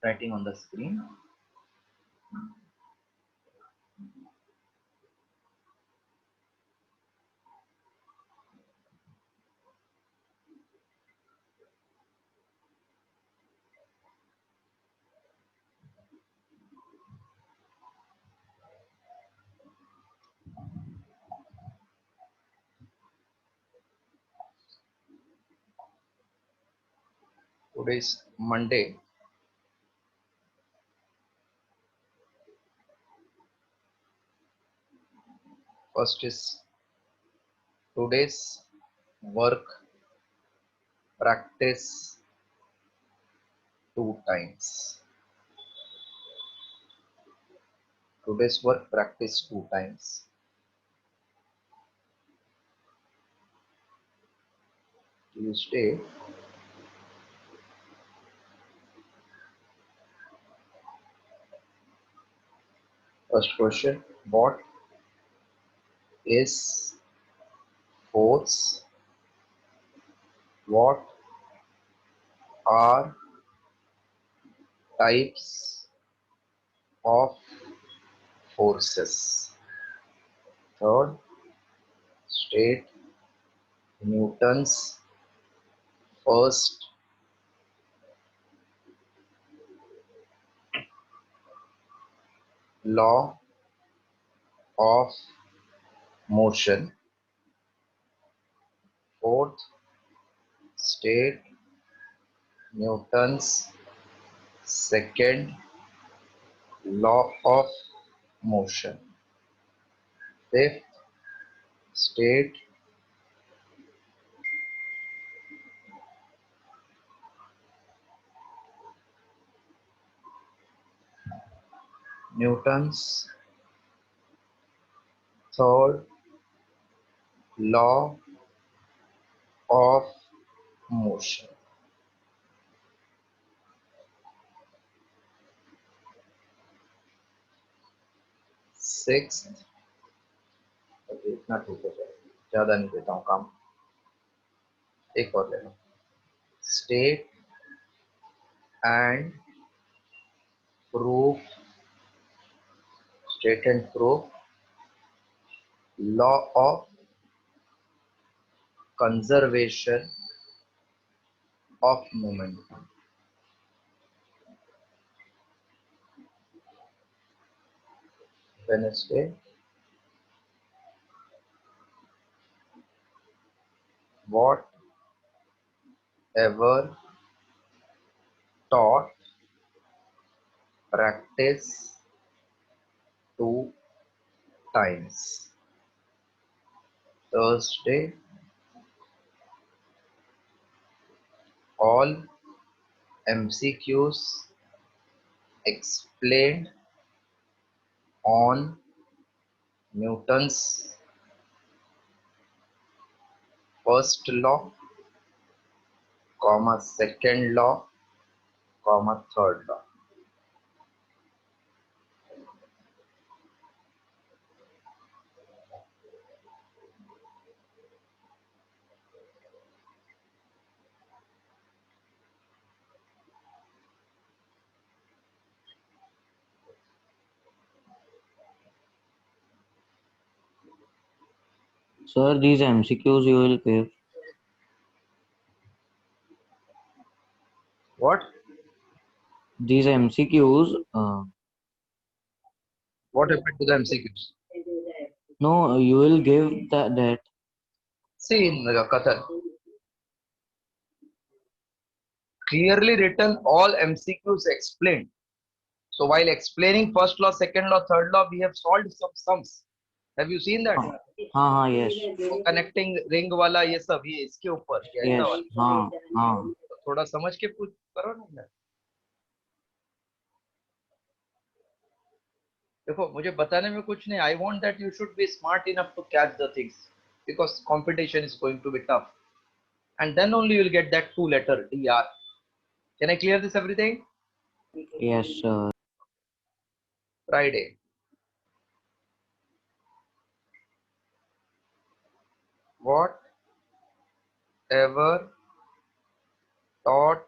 writing on the screen. Today is Monday. First is today's work practice 2 times. Today's work practice 2 times. Tuesday. First question: what is force? What are types of forces? Third, state Newton's first law of motion. Fourth, state Newton's second law of motion. Fifth, state Newton's third law of motion. Sixth, इतना ठीक है, ज्यादा नहीं देता हूँ काम, एक और ले लो. State and proof, state and proof law of conservation of momentum. Wednesday, whatever taught practice 2 times. Thursday, all MCQs explained on Newton's first law, second law, third law. Sir, these MCQs you will give. What? These MCQs. What happened to the MCQs? No, you will give that. See in Qatar, clearly written all MCQs explained. So while explaining first law, second law, third law, we have solved some sums. Have you seen that? हाँ yes. तो connecting ring वाला ये सब ये इसके ऊपर ये ऐसा Yes. वाला. हाँ. तो थोड़ा समझ के पूछ करो ना. देखो मुझे बताने में कुछ नहीं. I want that you should be smart enough to catch the things because competition is going to be tough, and then only you will get that 2-letter DR. Can I clear this everything? Yes, sir. Friday. Whatever taught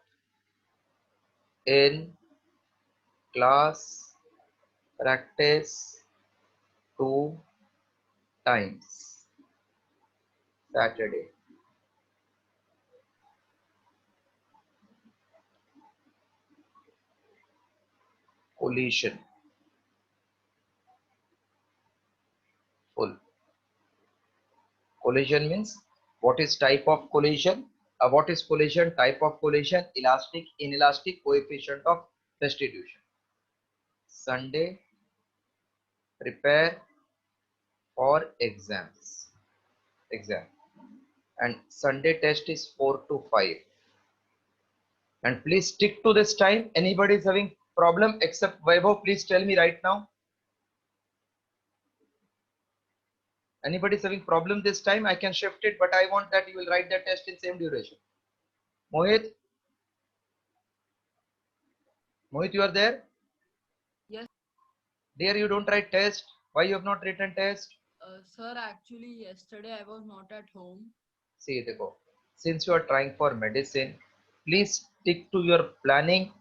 in class practice 2 times Saturday. Collision. Full. Collision means what is type of collision? What is collision? Type of collision, elastic, inelastic, coefficient of restitution. Sunday, prepare for exams. Exam. And Sunday test is 4 to 5. And please stick to this time. Anybody is having problem except Vaibhav, please tell me right now. Anybody is having problem this time, I can shift it, but I want that you will write the test in same duration. Mohit, you are there? Yes. Dear, you don't write test. Why you have not written test? Sir, actually, yesterday I was not at home. See, देखो, since you are trying for medicine, please stick to your planning.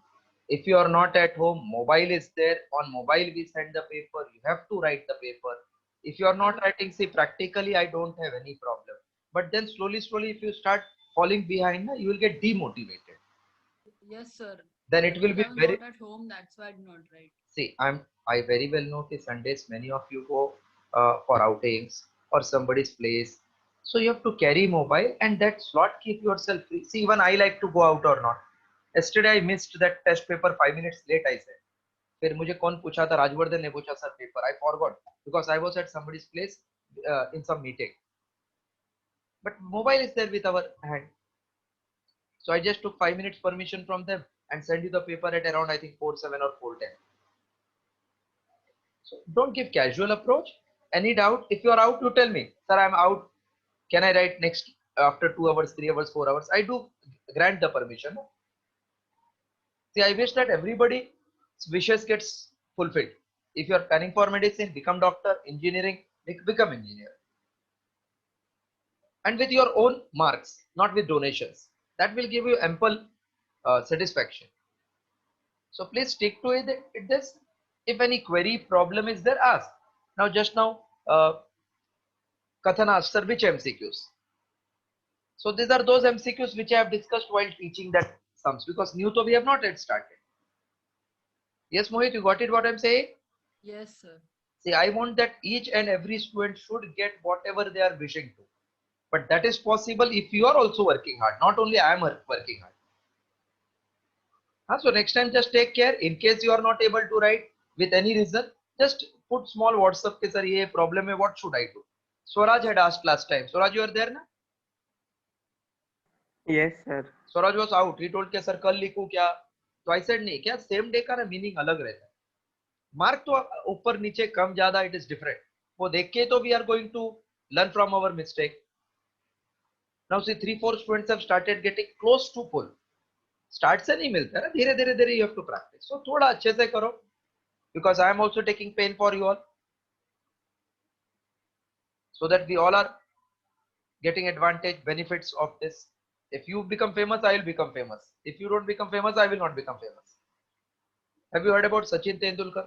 If you are not at home, mobile is there. On mobile, we send the paper. You have to write the paper. If you are not writing, see, practically, I don't have any problem. But then slowly, if you start falling behind, you will get demotivated. Yes, sir. Then it will be I was very. not at home. That's why I did not write. See, I very well know the Sundays. Many of you go for outings or somebody's place. So you have to carry mobile and that slot keep yourself free. See, even I like to go out or not. Yesterday I missed that test paper 5 minutes late. I said. फिर मुझे कौन पूछा था राजवर्धन ने पूछा sir paper I forgot because I was at somebody's place in some meeting. But mobile is there with our hand. So I just took 5 minutes permission from them and sent you the paper at around I think 4:07 or 4:10. So don't give casual approach. Any doubt? If you are out, you tell me, sir, I'm out. Can I write next after 2 hours, 3 hours, 4 hours? I do grant the permission. See, I wish that everybody's wishes gets fulfilled. If you are planning for medicine, become doctor, engineering, become engineer. And with your own marks, not with donations. That will give you ample satisfaction. So please stick to it. This. If any query problem is there, ask. Now just now, Kathan asked, sir, which MCQs? So these are those MCQs which I have discussed while teaching that sums because new to we have not yet started. Yes, Mohit, you got it what I'm saying? Yes, sir. See, I want that each and every student should get whatever they are wishing to. But that is possible if you are also working hard. Not only I am working hard. So next time just take care. In case you are not able to write with any reason, just put small WhatsApp ke sir ye problem hai, what should I do? Swaraj had asked last time. Swaraj, you are there na? Yes, sir. Swaraj was out. He told के sir कल लिखूं क्या? तो I said नहीं क्या same day का ना meaning अलग रहता है. Mark तो ऊपर नीचे कम ज्यादा it is different. वो देख के तो we are going to learn from our mistake. Now see 3-4 students have started getting close to full. Start से नहीं मिलता है, धीरे धीरे you have to practice. So थोड़ा अच्छे से करो because I am also taking pain for you all. So that we all are getting advantage benefits of this. If you become famous, I will become famous. If you don't become famous, I will not become famous. Have you heard about Sachin Tendulkar?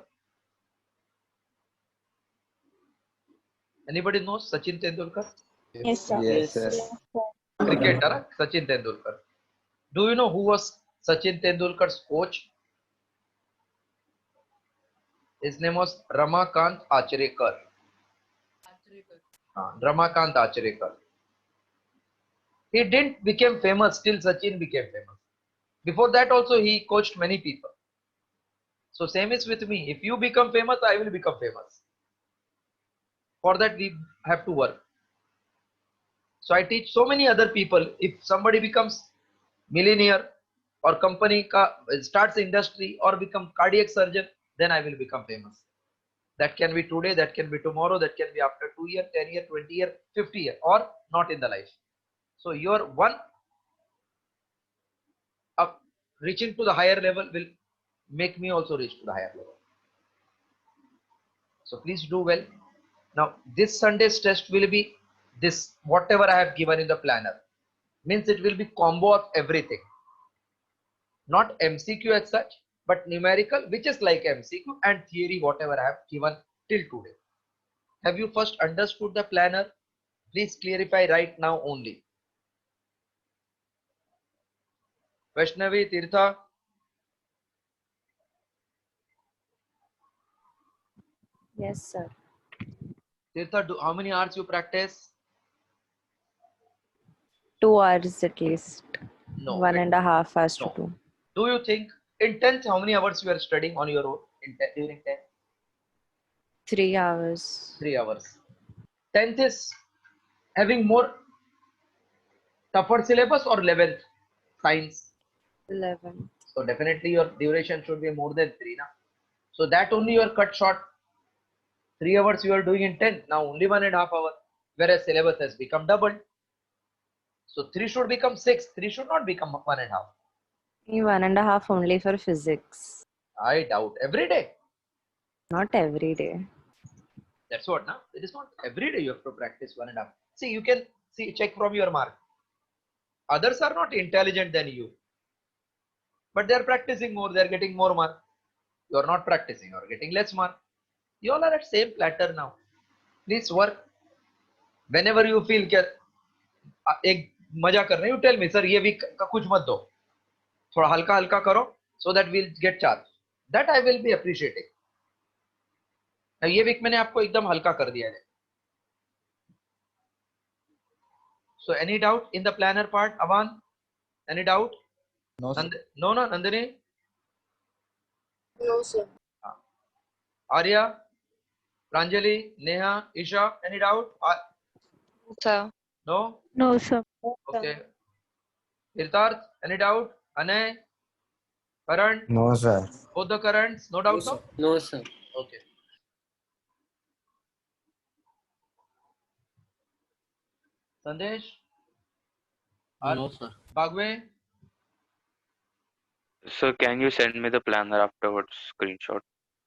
Anybody knows Sachin Tendulkar? Yes, sir. Yes, sir. Cricketer, Sachin Tendulkar. Do you know who was Sachin Tendulkar's coach? His name was Ramakant Achrekar. Ramakant Achrekar. He didn't become famous till Sachin became famous. Before that also he coached many people. So same is with me. If you become famous, I will become famous. For that we have to work. So I teach so many other people. If somebody becomes millionaire or company starts industry or become cardiac surgeon, then I will become famous. That can be today, that can be tomorrow, that can be after 2 years, 10 years, 20 years, 50 years, or not in the life. So your one up reaching to the higher level will make me also reach to the higher level. So please do well. Now this Sunday's test will be this whatever I have given in the planner. Means it will be combo of everything. Not MCQ as such, but numerical, which is like MCQ, and theory, whatever I have given till today. Have you first understood the planner? Please clarify right now only. Vaishnavi, Tirtha, Yes, sir. Tirtha, how many hours you practice? 2 hours at least. No. 1.5 hours to No. 2. Do you think in 10th, how many hours you are studying on your own during 10th? 3 hours. 3 hours. 10th is having more tougher syllabus or 11th science? 11. So definitely your duration should be more than 3 now. So that only you are cut short. 3 hours you are doing in 10th, now only 1.5 hour, whereas syllabus has become doubled. So 3 should become 6, 3 should not become 1.5. 1.5 only for physics. I doubt. Every day. Not every day. That's what now. It is not every day you have to practice 1.5. See, you can see, check from your mark. Others are not intelligent than you, but they are practicing more, they are getting more mark. You are not practicing, you are getting less mark. You all are at same platter now. Please work. Whenever you feel कि एक मजा कर रहे, you tell me, sir, ये week का कुछ मत दो, थोड़ा हल्का हल्का करो, so that we'll get charge. That I will be appreciating. ये वीक मैंने आपको एकदम हल्का कर दिया है. So any doubt in the planner part, Avan? Any doubt? No, sir. No, Nandini? No, sir. Arya? Pranjali? Neha? Isha? Any doubt? Sir. No? No, sir. Okay. Irtarth? Any doubt? Anay? Karan? No, sir. Both the currents? No doubt? No? No, sir. Okay. Sandesh? No, sir. Bagwe? So can you send me the planner afterwards, screenshot?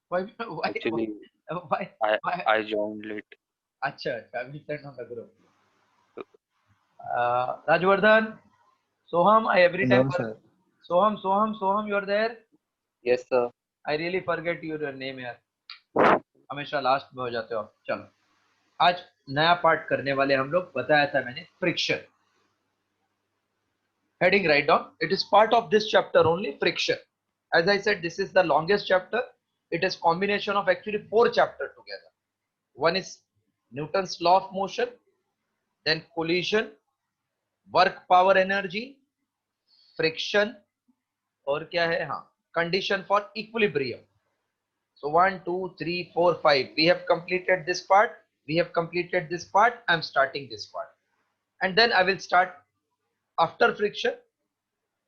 Why? Actually, Why? I joined late. Acha, I will send on the group. Rajvardhan? Soham, I every time. No, sir. Soham, you are there? Yes, sir. I really forget your name यार. हमेशा last में हो जाते हो आप. चलो, आज नया पार्ट करने वाले हम लोग. बताया था मैंने, friction. Heading right down. It is part of this chapter only, friction. As I said, this is the longest chapter. It is combination of actually 4 chapters together. One is Newton's law of motion, then collision, work power energy, friction, और क्या है, हाँ, condition for equilibrium. So 1, 2, 3, 4, 5. We have completed this part. We have completed this part. I'm starting this part. And then I will start after friction,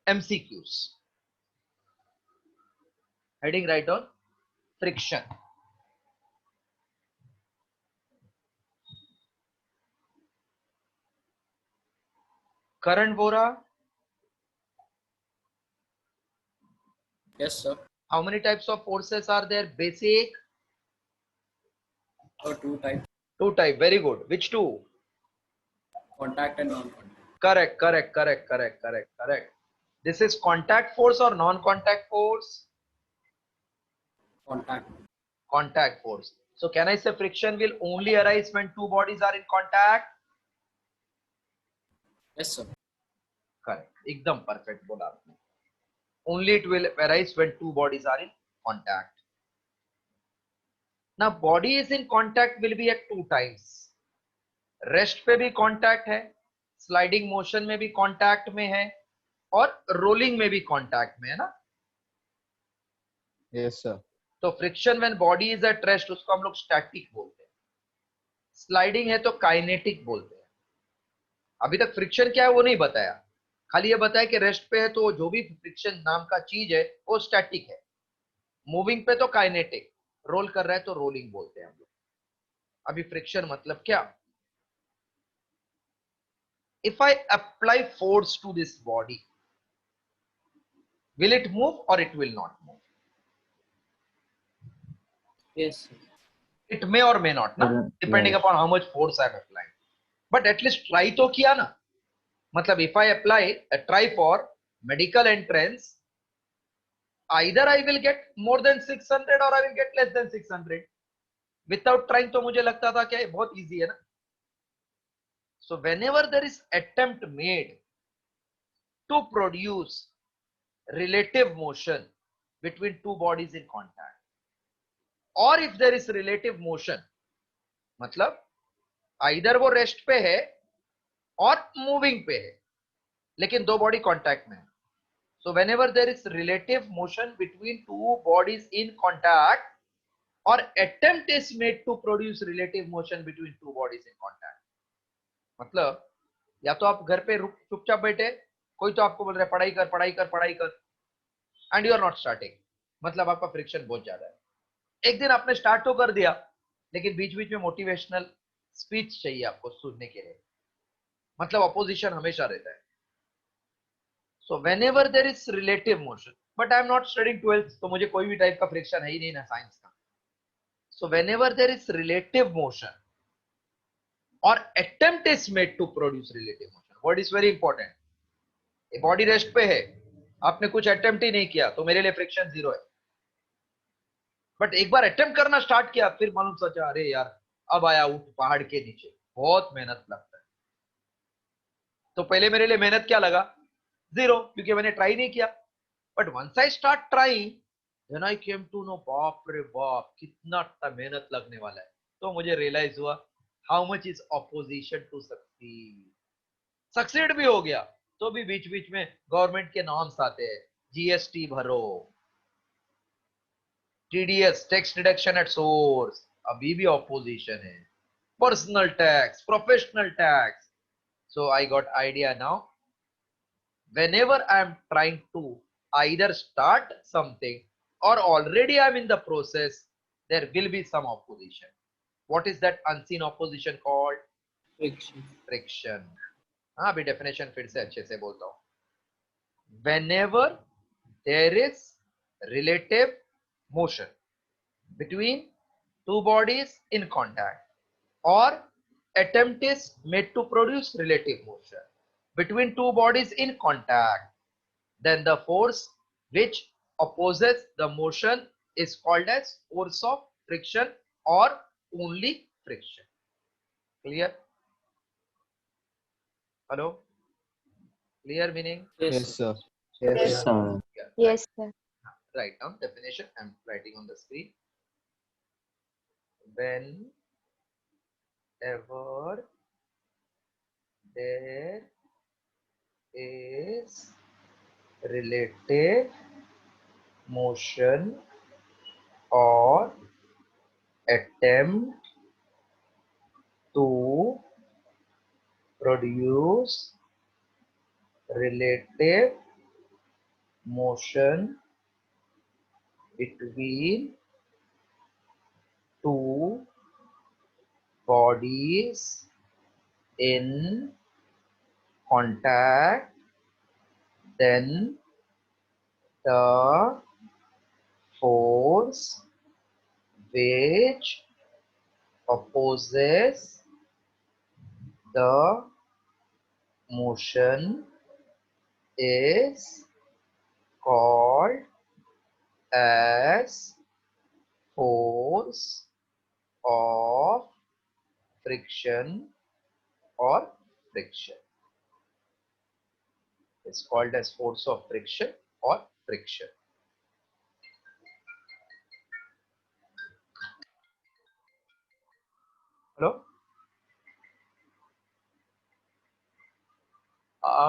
MCQs. Heading right on, friction. Karan Vora, Yes, sir. how many types of forces are there? Basic? Or 2 types, 2 type. Very good. Which 2? contact and non-contact. Correct. This is contact force or non-contact force? Contact. Contact force. So can I say friction will only arise when 2 bodies are in contact? Yes, sir. Correct. एकदम perfect बोला आपने. Only it will arise when 2 bodies are in contact. Now body is in contact will be at 2 times. Rest पे भी contact है, sliding motion में भी contact में है, और रोलिंग में भी कांटेक्ट में है ना. Yes, sir. तो friction when body is at rest उसको हम लोग स्टैटिक बोलते हैं. स्लाइडिंग है तो काइनेटिक बोलते हैं. अभी तक फ्रिक्शन क्या है वो नहीं बताया, खाली ये बताया कि रेस्ट पे है तो जो भी फ्रिक्शन नाम का चीज है वो स्टैटिक है, मूविंग पे तो काइनेटिक, रोल कर रहा है तो रोलिंग बोलते हैं हम लोग. अभी फ्रिक्शन मतलब क्या? If I apply force to this body, will it move or it will not move? Yes, sir. It may or may not, na? Depending Yes. upon how much force I am applying. But at least try तो किया ना. मतलब if I apply a try for medical entrance, either I will get more than 600 or I will get less than 600 without trying. तो मुझे लगता था कि बहुत easy है ना. So whenever there is attempt made to produce relative motion between two bodies in contact, or if there is relative motion, मतलब either वो रेस्ट पे है और मूविंग पे है लेकिन दो बॉडी कांटेक्ट में है. So whenever there is relative motion between two bodies in contact or attempt is made to produce relative motion between two bodies in contact, मतलब या तो आप घर पे चुपचाप बैठे, कोई तो आपको बोल रहा है पढ़ाई कर पढ़ाई कर पढ़ाई कर, and you are not starting, मतलब आपका फ्रिक्शन बहुत ज्यादा है. एक दिन आपने स्टार्ट तो कर दिया लेकिन बीच बीच में मोटिवेशनल स्पीच चाहिए आपको सुनने के लिए, मतलब अपोजिशन हमेशा रहता है. So whenever there is relative motion, but I am not studying 12th, तो मुझे कोई भी टाइप का फ्रिक्शन है ही नहीं ना साइंस का. So whenever there is relative motion or attempt is made to produce relative motion, what is very important, ये बॉडी रेस्ट पे है, आपने कुछ अटेम्प्ट ही नहीं किया तो मेरे लिए फ्रिक्शन जीरो है. बट एक बार अटेम्प्ट करना स्टार्ट किया फिर मालूम सोचा अरे यार अब आया उठ पहाड़ के नीचे, बहुत मेहनत लगता है. तो पहले मेरे लिए मेहनत क्या लगा, जीरो, क्योंकि मैंने ट्राई नहीं किया. But once I start trying then I came to know बाप रे बाप कितना मेहनत लगने वाला है. तो मुझे रियलाइज हुआ how much is opposition to succeed. Succeed भी हो गया तो भी बीच बीच में गवर्नमेंट के नॉर्म्स आते हैं, जीएसटी भरो, TDS tax deduction at source, अभी भी ऑपोजिशन है, personal tax, professional tax. So I got idea now. Whenever I am trying to either start something or already I am in the process, there will be some opposition. What is that unseen opposition called? Friction. Friction. हाँ अभी definition फिर से अच्छे से बोलता हूँ. Whenever there is relative motion between two bodies in contact or attempt is made to produce relative motion between two bodies in contact, then the force which opposes the motion is called as force of friction or only friction. Clear? Hello? Clear meaning? Yes, sir. Yes, sir. Yeah. Yes, sir. Write down definition. I'm writing on the screen. Whenever there is relative motion or attempt to produce relative motion between two bodies in contact, then the force which opposes the motion is called as force of friction or friction. It's called as force of friction or friction. Hello,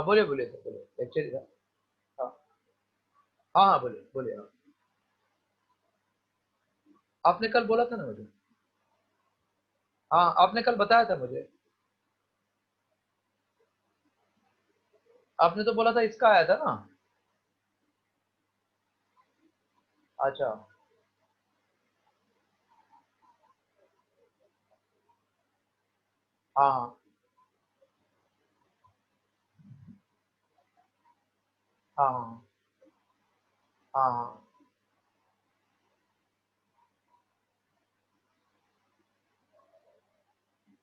बोलिए बोलिए बोलिए, lecture इधर. हाँ हाँ हाँ बोलिए बोलिए. हाँ आपने कल बोला था ना मुझे. हाँ आपने कल बताया था मुझे. आपने तो बोला था इसका आया था ना. अच्छा हाँ हाँ हाँ हाँ हाँ.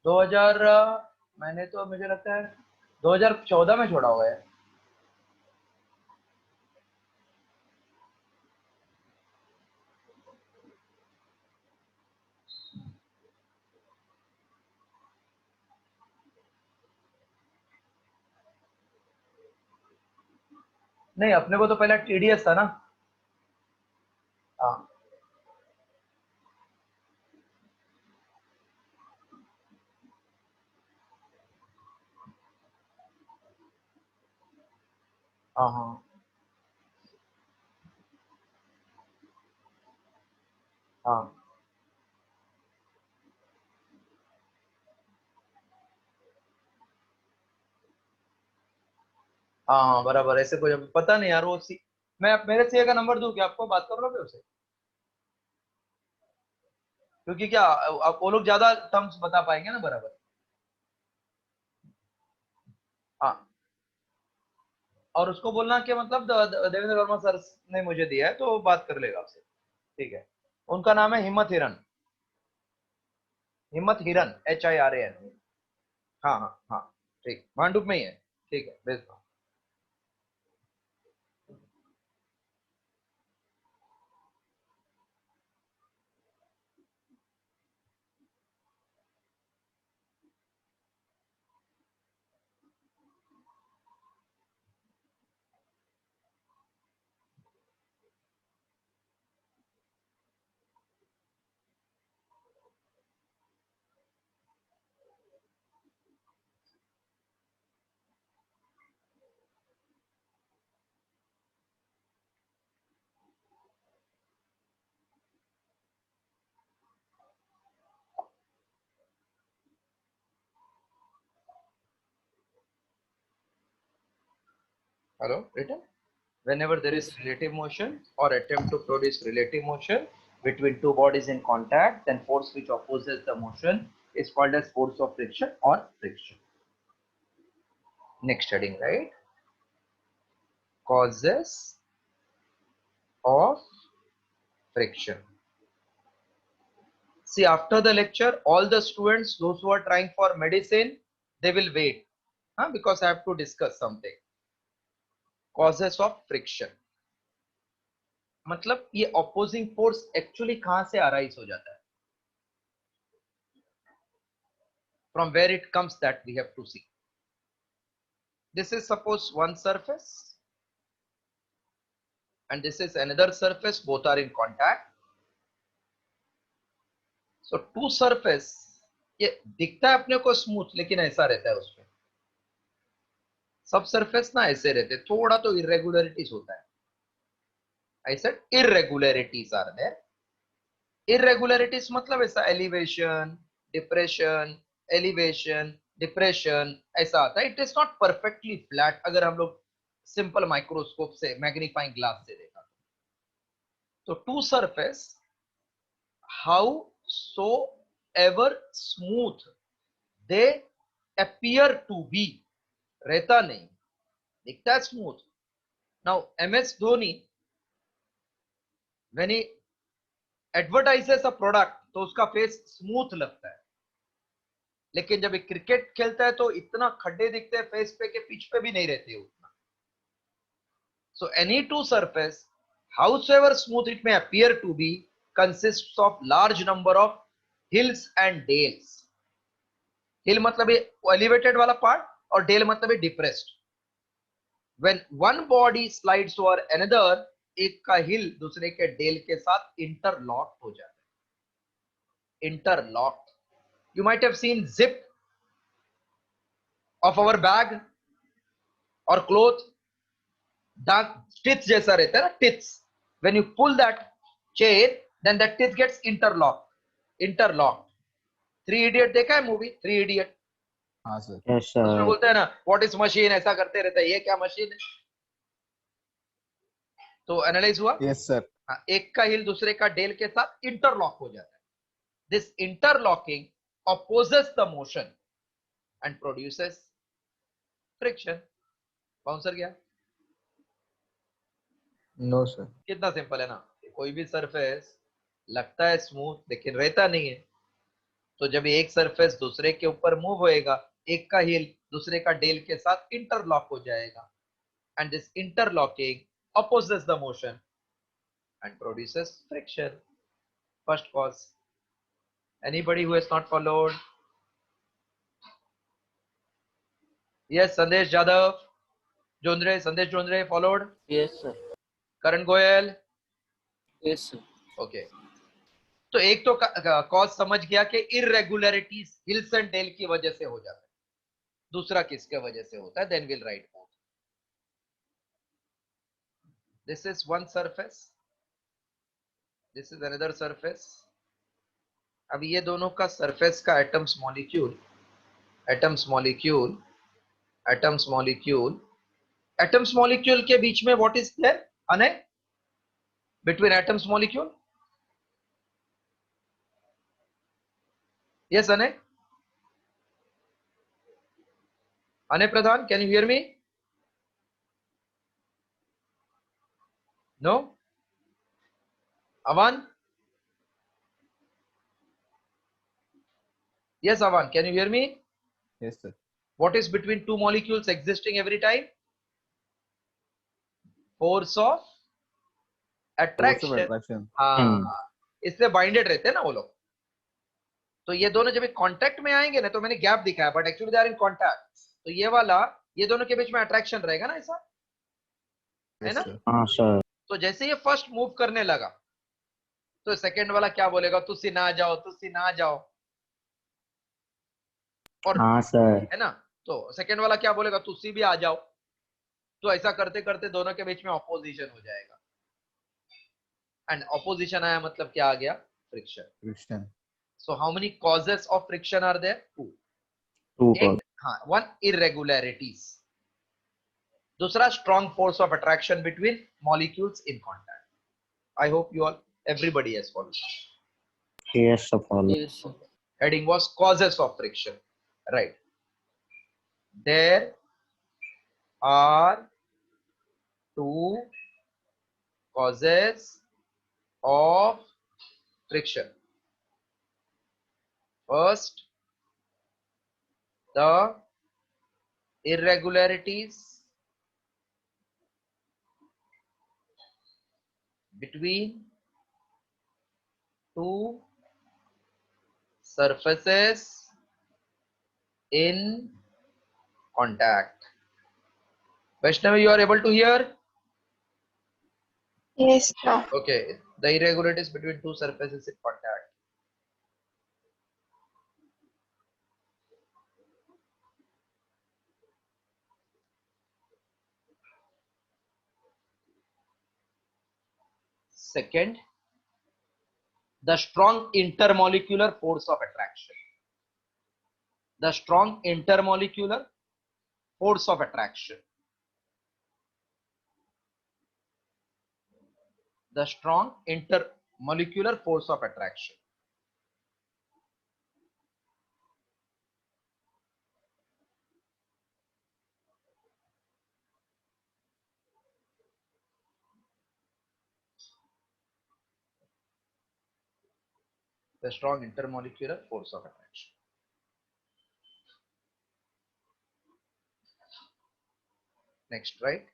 2000 मैंने तो मुझे लगता है 2014 में छोड़ा हुआ है. नहीं, अपने को तो पहला TDS था ना। हाँ हाँ हाँ हाँ हाँ हाँ बराबर। ऐसे कोई पता नहीं यार, वो मैं मेरे सीए का नंबर दूं क्या आपको, बात कर लोगे उसे? क्योंकि क्या अब वो लोग ज्यादा टर्म्स बता पाएंगे ना बराबर। हाँ, और उसको बोलना कि मतलब देवेंद्र वर्मा सर ने मुझे दिया है, तो वो बात कर लेगा आपसे। ठीक है। उनका नाम है हिम्मत हिरन। हिम्मत हिरन, HIRAN। हाँ हाँ हाँ। ठीक, भांडुप में ही है। ठीक है, भेजता हूँ। Hello, written? Whenever there is relative motion or attempt to produce relative motion between two bodies in contact, then force which opposes the motion is called as force of friction or friction. Next heading, right? Causes of friction. See, after the lecture, all the students, those who are trying for medicine, they will wait, because I have to discuss something. Causes of friction. मतलब ये opposing force actually कहाँ से arise हो जाता है? From where it comes, that we have to see. This is suppose one surface and this is another surface, both are in contact. So two surface, ये दिखता है अपने को स्मूथ, लेकिन ऐसा रहता है उसमें। सब सरफेस ना ऐसे रहते, थोड़ा तो इरेगुलरिटीज होता है। I said irregularities are there. Irregularities मतलब ऐसा elevation, depression, elevation, depression ऐसा आता है। It is not perfectly flat अगर हम लोग simple microscope से, magnifying glass से देखा तो two surface, howsoever smooth they appear to be, रहता नहीं, दिखता है smooth. Now MS Dhoni, when he advertises a product तो उसका फेस स्मूथ लगता है, लेकिन जब एक क्रिकेट खेलता है तो इतना खड्डे दिखते हैं फेस पे के पिच पे भी नहीं रहते उतना. So any two surface, howsoever smooth it may appear to be, consists of large number of hills and dales. Hill मतलब ये elevated वाला part और dale मतलब ये depressed. When one body slides over another, एक का hill दूसरे के dale के साथ interlock हो जाता है. Interlock. You might have seen zip of our bag or cloth. Tits जैसा रहता है ना, tits. When you pull that chain, then that tits gets interlocked. Three Idiot देखा है मूवी? Three Idiot. हाँ सर। Yes, उसमें sir. बोलते हैं ना, what is machine, ऐसा करते रहता है, ये क्या मशीन है? तो एनालाइज हुआ? Yes sir. एक का हिल दूसरे का डेल के साथ इंटरलॉक हो जाता है. This interlocking opposes the motion and produces friction. Bouncer गया? No sir. कितना सिंपल है ना. कोई भी सरफेस लगता है स्मूथ लेकिन रहता नहीं है, तो जब एक सरफेस दूसरे के ऊपर मूव होएगा, एक का हिल दूसरे का डेल के साथ इंटरलॉक हो जाएगा, and this interlocking opposes the motion and produces friction. First cause. Anybody who has not followed? Yes, Sandesh Jadhav. Jondre, Sandesh Jondre followed. Yes, sir. Karan Goyal. Yes, sir. Okay. तो एक तो cause समझ गया कि irregularities hills and del की वजह से हो जाता है, दूसरा किसके वजह से होता है, then will write both. This is one surface, this is another surface. अब ये दोनों का सरफेस का atoms molecule, atoms molecule, atoms molecule, atoms molecule के बीच में व्हाट इज देयर अने, between atoms molecule. Yes, Ane? Ane Pradhan, can you hear me? No? Avan? Yes, Avan, can you hear me? Yes, sir. What is between two molecules existing every time? Force of Force attraction. of attraction. हाँ, इससे binded रहते हैं ना वो लोग. तो ये दोनों जब कांटेक्ट में आएंगे ना, तो मैंने गैप दिखाया, but actually they are in contact. तो ये वाला, ये दोनों के बीच में अट्रैक्शन रहेगा ना, ऐसा है Yes, ना. sir. हाँ सर. तो जैसे ये फर्स्ट मूव करने लगा, तो सेकंड वाला क्या बोलेगा, तुसी ना जाओ, तुसी ना जाओ. और हाँ सर. है ना, तो सेकंड वाला क्या बोलेगा, तुसी भी आ जाओ. तो ऐसा करते करते दोनों के बीच में ऑपोजिशन हो जाएगा. एंड ऑपोजिशन आया मतलब क्या आ गया, friction. Friction. So how many causes of friction are there, two. Two एक, हाँ, वन इरेगुलरिटीज, दूसरा strong force of attraction between molecules in contact. I hope you all, everybody has followed. Yes sir follow. Yes, sir. Heading was causes of friction, right? There are two causes of friction. First, the irregularities between two surfaces in contact. Vaishnavi, you are able to hear? Yes, sir. Okay, the irregularities between two surfaces in contact. Second, the strong intermolecular force of attraction. The strong intermolecular force of attraction. The strong intermolecular force of attraction. The strong intermolecular force of attraction. Next, right?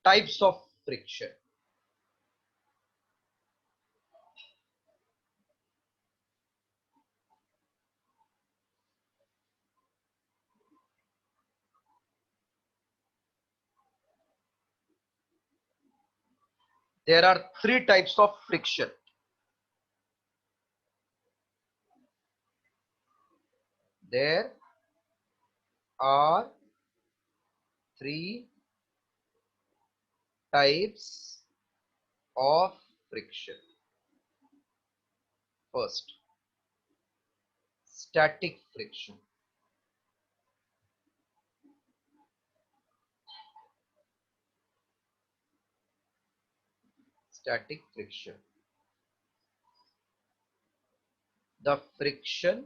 Types of friction. There are three types of friction. There are three types of friction. First, static friction. Static friction. The friction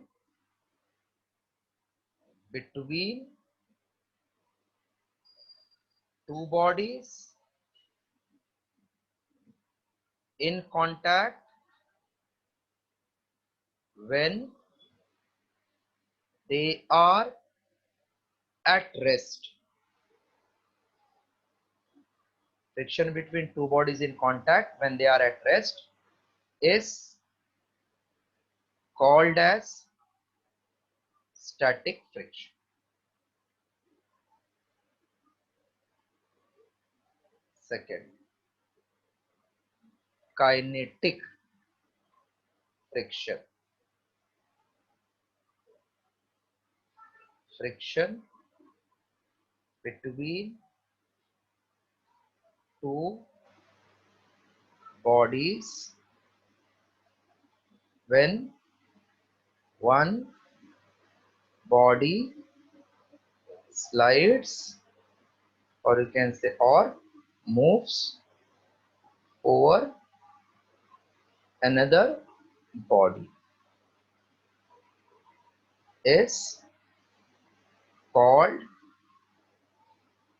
between two bodies in contact when they are at rest. Friction between two bodies in contact when they are at rest is called as static friction. Second, kinetic friction. Friction between two bodies when one body slides, or you can say or moves over another body, is called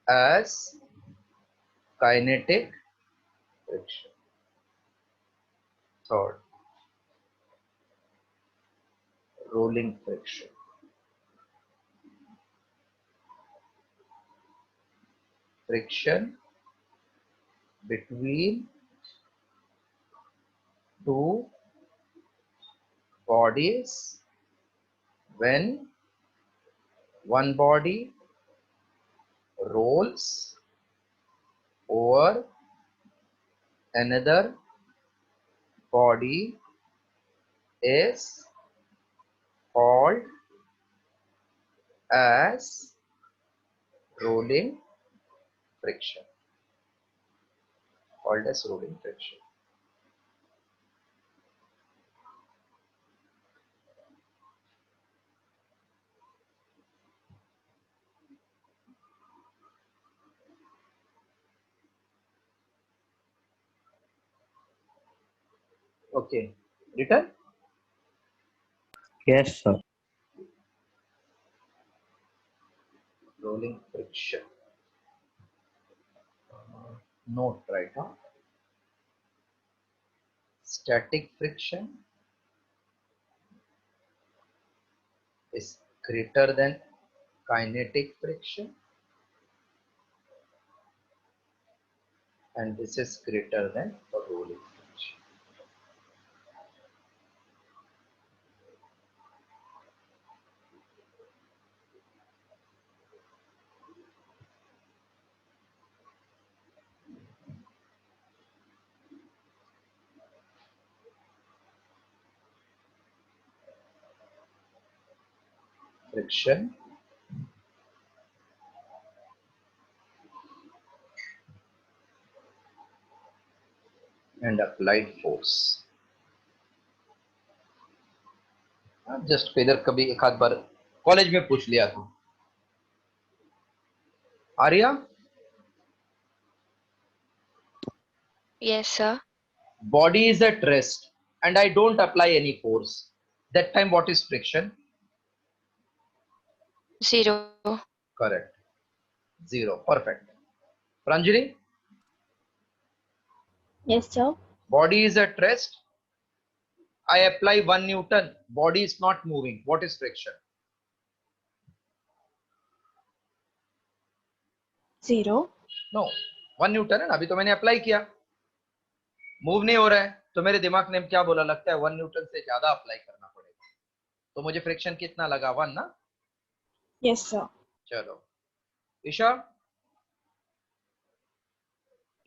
as kinetic friction. Third, rolling friction. Friction between two bodies when one body rolls over another body is called as rolling friction. Called as rolling friction. Okay, written? Yes, sir. Rolling friction. Note right now. Static friction is greater than kinetic friction, and this is greater than rolling friction. Friction and applied force. Just इधर कभी एक आध बार college में पूछ लिया था. Arya, Yes, sir. body is at rest and I don't apply any force. That time what is friction? 0. Correct. 0. Perfect. Pranjali, Yes, sir. body is at rest. I apply 1 Newton. Body is not moving. What is friction? 0. No. 1 Newton है ना, अभी तो मैंने apply किया, move नहीं हो रहा है, तो मेरे दिमाग ने क्या बोला, लगता है 1 न्यूटन से ज्यादा अप्लाई करना पड़ेगा, तो मुझे फ्रिक्शन कितना लगा, 1 ना. Yes, sir. चलो Isha,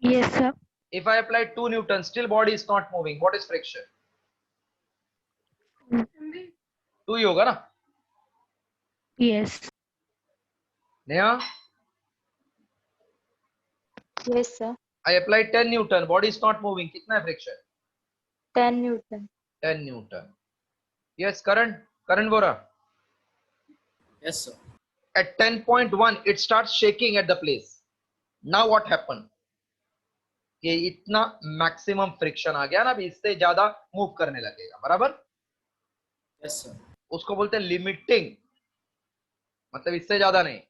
Yes, sir. if I apply 2 Newton, still body is not moving, what is friction? 2 ही होगा ना. Yes. Neha, Yes, sir. I apply 10 Newton, body is not moving, कितना है friction? 10 Newton. 10 Newton. Yes, Karan Vora. Yes, sir. At 10.1 it starts shaking at the place. Now what happened? कि इतना maximum friction आ गया ना, अभी इससे ज्यादा मूव करने लगेगा, बराबर. Yes, sir. उसको बोलते हैं लिमिटिंग, मतलब इससे ज्यादा नहीं.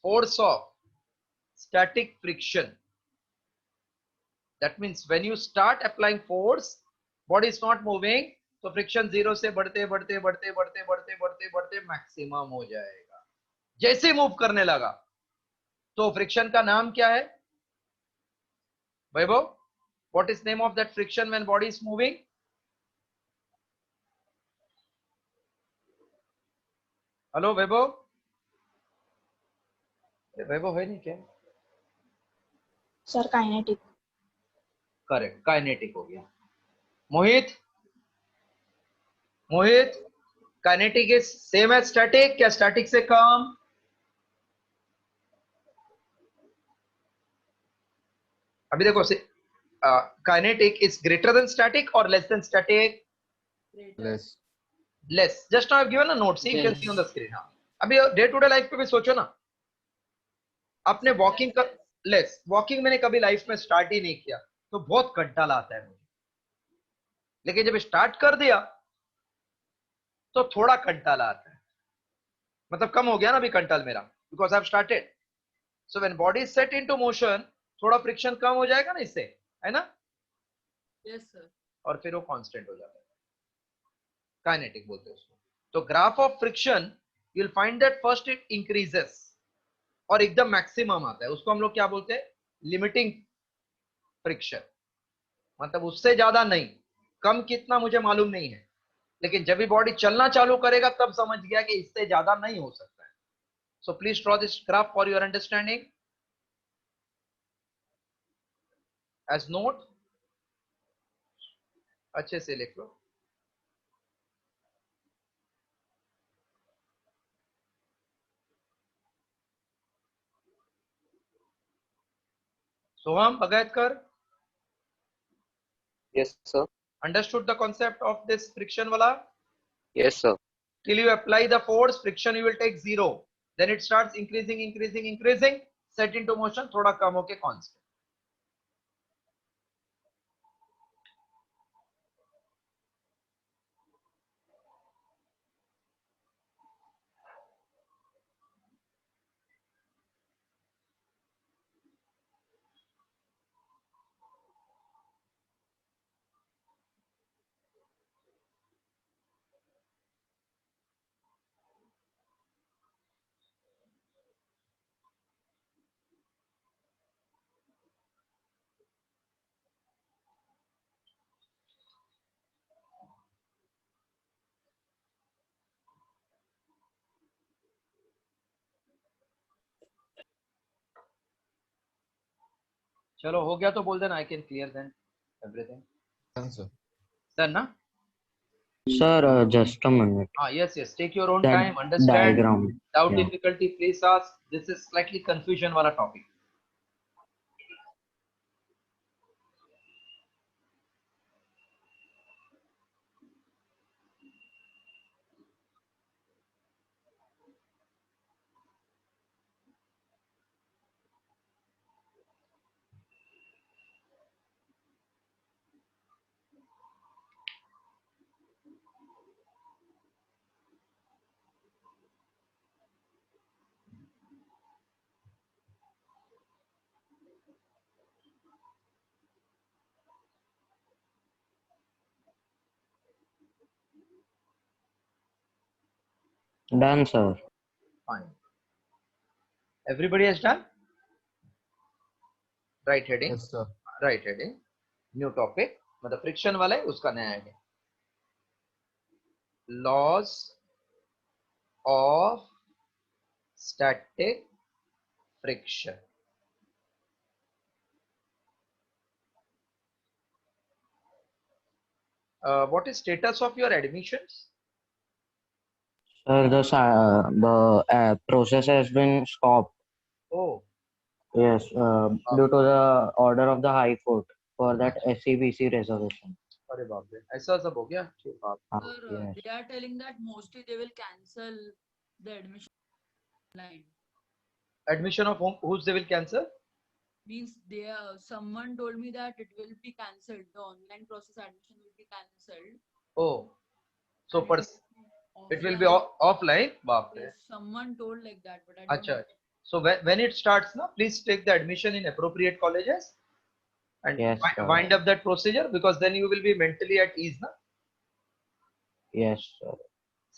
Force of static friction, that means when you start applying force, body is not moving, तो फ्रिक्शन 0 से बढ़ते बढ़ते बढ़ते बढ़ते बढ़ते बढ़ते बढ़ते मैक्सिमम हो जाएगा. जैसे मूव करने लगा, तो फ्रिक्शन का नाम क्या है Vaibhav? What is name of that friction when body is moving? Hello Vaibhav, Vaibhav है नहीं क्या? Sir, kinetic. करेक्ट, काइनेटिक हो गया. Mohit, kinetic is same as static क्या स्टैटिक से कम? अभी देखो, kinetic is greater than static और less than static? Less. Less. Just now I have given a note, see you can see on the screen. हां, अभी डे टू डे लाइफ पे भी सोचो ना. आपने वॉकिंग का लेस, वॉकिंग मैंने कभी लाइफ में स्टार्ट ही नहीं किया तो बहुत कंटाला आता है मुझे, लेकिन जब स्टार्ट कर दिया तो थोड़ा कंटाला आता है. मतलब कम हो गया ना अभी कंटाल मेरा, because I have started. So when body is set into motion, थोड़ा फ्रिक्शन कम हो जाएगा ना इससे, है ना? Yes, sir. और फिर वो कांस्टेंट हो जाता है. काइनेटिक बोलते हैं उसको. तो graph of friction you will find that first it increases और एकदम मैक्सिमम आता है. उसको हम लोग क्या बोलते हैं? Limiting friction. मतलब उससे ज्यादा नहीं, कम कितना मुझे मालूम नहीं है, लेकिन जब भी बॉडी चलना चालू करेगा तब समझ गया कि इससे ज्यादा नहीं हो सकता है. So please draw this graph for your understanding as note. अच्छे से लिख लो. सोहम भगतकर, Yes, sir. understood the concept of this friction wala? Yes, sir. Till you apply the force, friction you will take 0, then it starts increasing, set into motion, thoda kam hoke constant. चलो हो गया तो बोल देना, I can clear then everything. Done, sir. Done na? Sir, just a minute. Yes, take your own That time, understand. diagram. Doubt, Yeah. difficulty, please ask. This is slightly confusion wala topic. Done, sir. Fine. Everybody has done? Right heading. Yes, sir. Right heading. New topic. मतलब friction वाला है, उसका नया है. Laws of static friction. What is status of your admissions? Sir, the process has been stopped. Oh, Yes, due to the order of the High Court for that SCBC reservation. अरे बाप रे, ऐसा सब हो गया. ठीक बात. Sir, Yes. they are telling that mostly they will cancel the admission line. Admission of whom? Whose they will cancel? Means they someone told me that it will be cancelled. The online process admission will be cancelled. Oh, so and it will be offline. offline. बाप रे. Yes, someone told like that, but I don't Acha. know. So when it starts, na, please take the admission in appropriate colleges and Yes, sir. wind up that procedure, because then you will be mentally at ease, na. Yes, sir.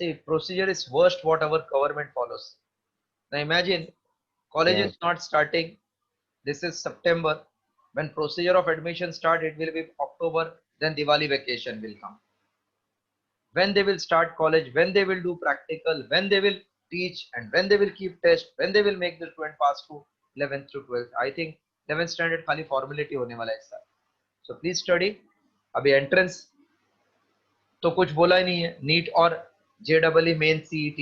See, procedure is worst what our government follows. Now imagine, college Yes. is not starting. This is September. When procedure of admission start, it will be October. Then Diwali vacation will come. When they will start college, when they will do practical, when they will teach, and when they will keep test, when they will make the student pass to 11th to 12th. I think 11th standard खाली formality होने वाला है sir. So please study. अभी entrance तो कुछ बोला ही नहीं है, नीट और JEE main CET.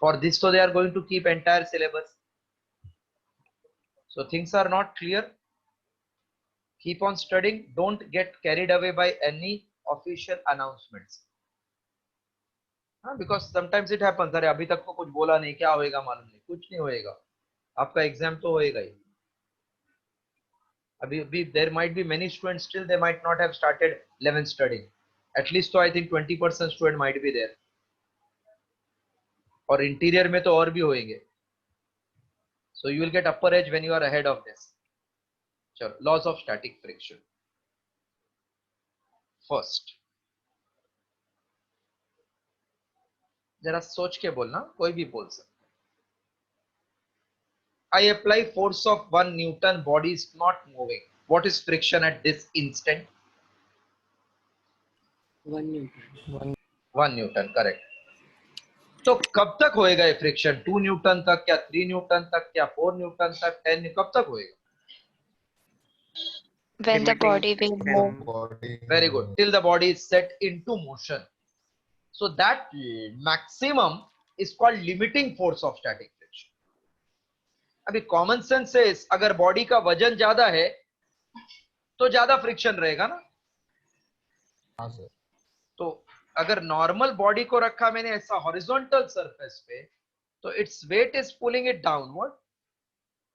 For this तो they are going to keep entire syllabus. So things are not clear. Keep on studying. Don't get carried away by any official announcements. हाँ, because sometimes it happens. अरे अभी तक तो कुछ बोला नहीं, क्या होएगा मालूम नहीं. कुछ नहीं होएगा, आपका एग्जाम तो होएगा ही. अभी there might be many students still they might not have started 11th studying. At least तो I think 20% student might be there. और इंटीरियर में तो और भी होएंगे. So you will get upper edge when you are ahead of this. चलो, laws of static friction. First, जरा सोच के बोलना, कोई भी बोल सकता. I apply force of 1 Newton, body is not moving. What is friction at this instant? 1 Newton. 1 Newton, correct. तो कब तक होएगा ये फ्रिक्शन? 2 न्यूटन तक, क्या 3 न्यूटन तक, क्या 4 न्यूटन तक, 10, कब तक होएगा? When the body will move. Body. Very good. Till the body is set into motion. So that maximum is called limiting force of static friction. अभी कॉमन सेंस से अगर बॉडी का वजन ज्यादा है तो ज्यादा फ्रिक्शन रहेगा ना. हाँ सर. तो अगर नॉर्मल बॉडी को रखा मैंने ऐसा हॉरिजॉन्टल सरफेस पे, तो it's weight is pulling it downward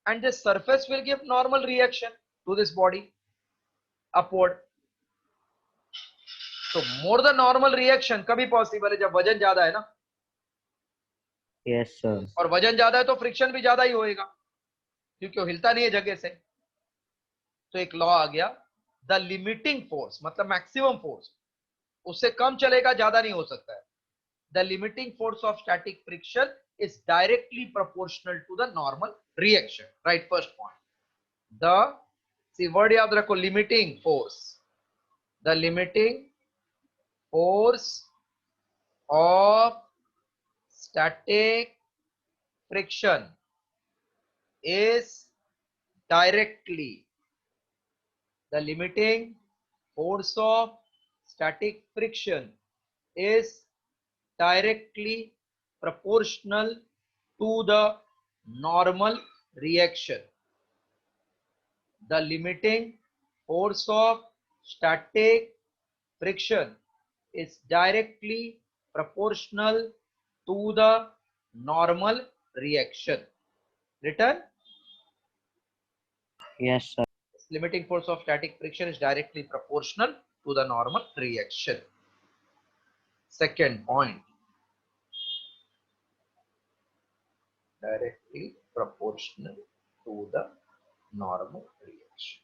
and this surface will give normal reaction to this body upward. तो मोर द नॉर्मल रिएक्शन कभी पॉसिबल है? जब वजन ज्यादा है ना. Yes, sir. और वजन ज्यादा है तो फ्रिक्शन भी ज्यादा ही होएगा, क्योंकि वो हिलता नहीं है जगह से. तो एक लॉ आ गया, द लिमिटिंग फोर्स मतलब मैक्सिमम फोर्स, उससे कम चलेगा, ज्यादा नहीं हो सकता है. The limiting force of static friction is directly proportional to the normal reaction. Right, first point. The see word याद रखो, limiting force. The limiting force of static friction is directly, the limiting force of static friction is directly proportional to the normal reaction. The limiting force of static friction is directly proportional to the normal reaction. Written? Yes, sir. Limiting force of static friction is directly proportional to the normal reaction. Second point. Directly proportional to the normal reaction.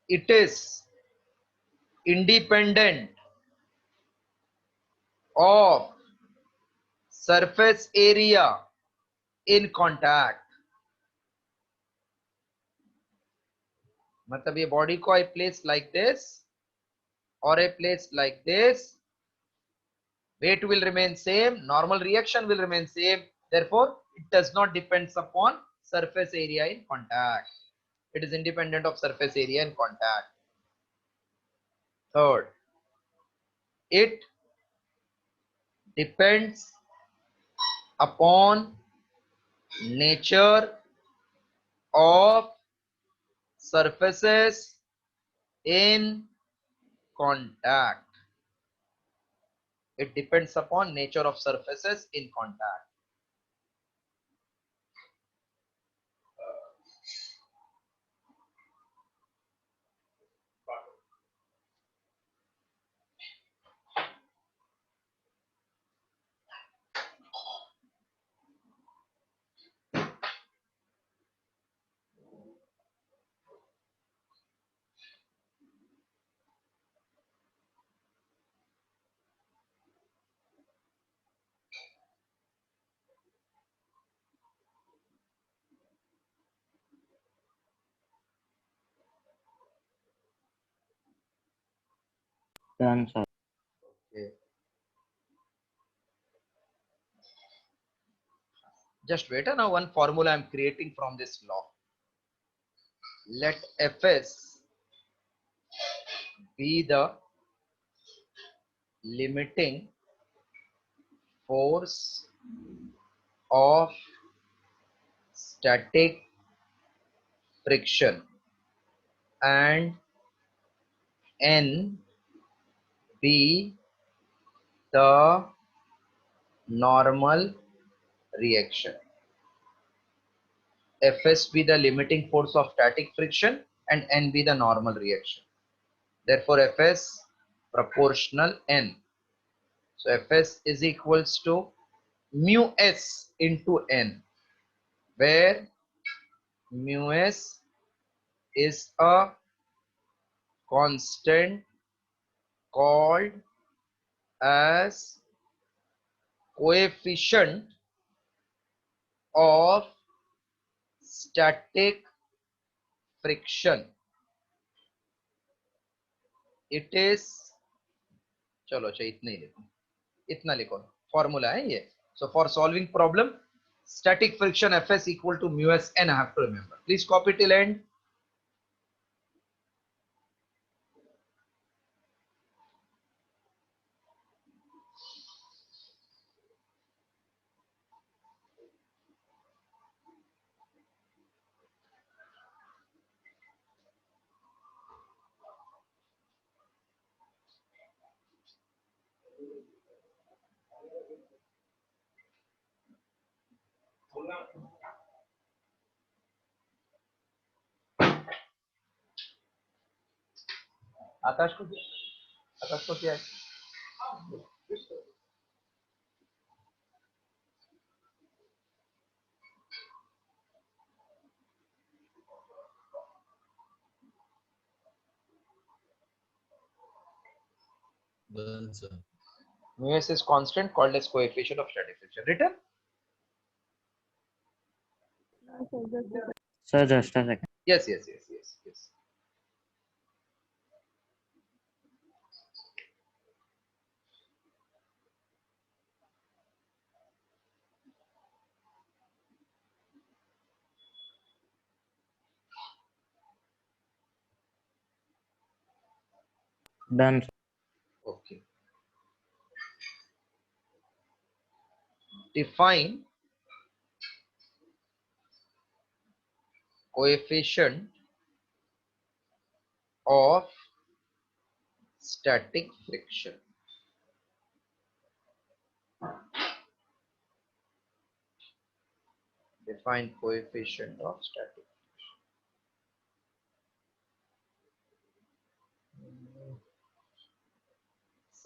It is independent of surface area in contact. मतलब ये body को I place like this or I place like this, weight will remain same, normal reaction will remain same, therefore it does not depend upon surface area in contact. It is independent of surface area in contact. Third, it depends upon nature of surfaces in contact. It depends upon nature of surfaces in contact. Done, sir. Okay. Just wait. Now one formula I'm creating from this law. Let Fs be the limiting force of static friction and N be the normal reaction. Fs be the limiting force of static friction and N be the normal reaction. Therefore, Fs proportional N. So Fs is equals to mu s into N, where mu s is a constant called as coefficient of static friction. It is, चलो अच्छा इतना ही लिखो, इतना लिखो, formula है ये. So for solving problem, static friction Fs equal to mu s n I have to remember. Please copy till end. आकाश को क्या है? Done, sir. Mu s is constant called as coefficient of static friction. Written? Sir, just a second. Yes. Done, sir. Okay. Define coefficient of static friction. Define coefficient of static friction.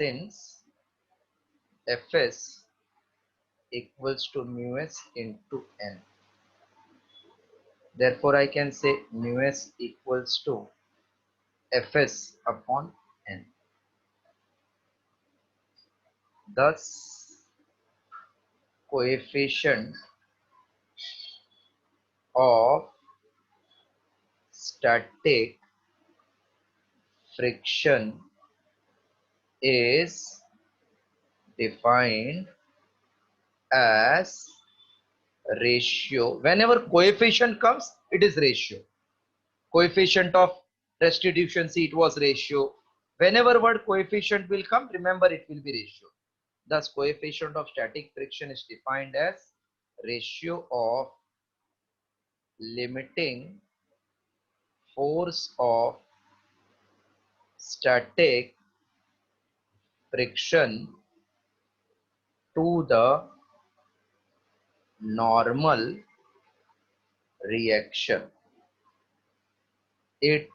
Since Fs equals to mu s into n, therefore I can say mu s equals to Fs upon n. Thus, coefficient of static friction is defined as ratio. Whenever coefficient comes, it is ratio. Coefficient of restitution, see, it was ratio. Whenever word coefficient will come, remember it will be ratio. Thus, coefficient of static friction is defined as ratio of limiting force of static friction to the normal reaction. It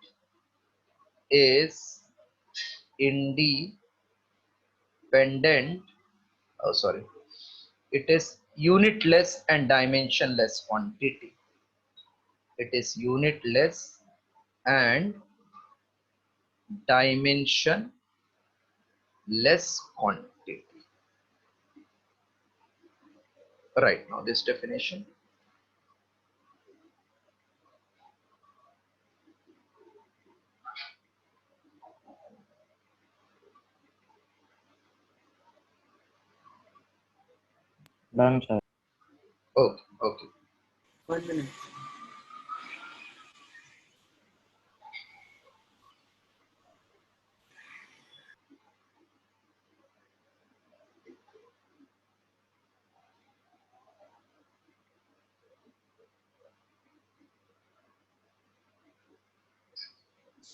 is independent, it is unitless and dimensionless quantity. It is unitless and dimensionless quantity. Right, now this definition. Done, sir. Okay. 10 minutes.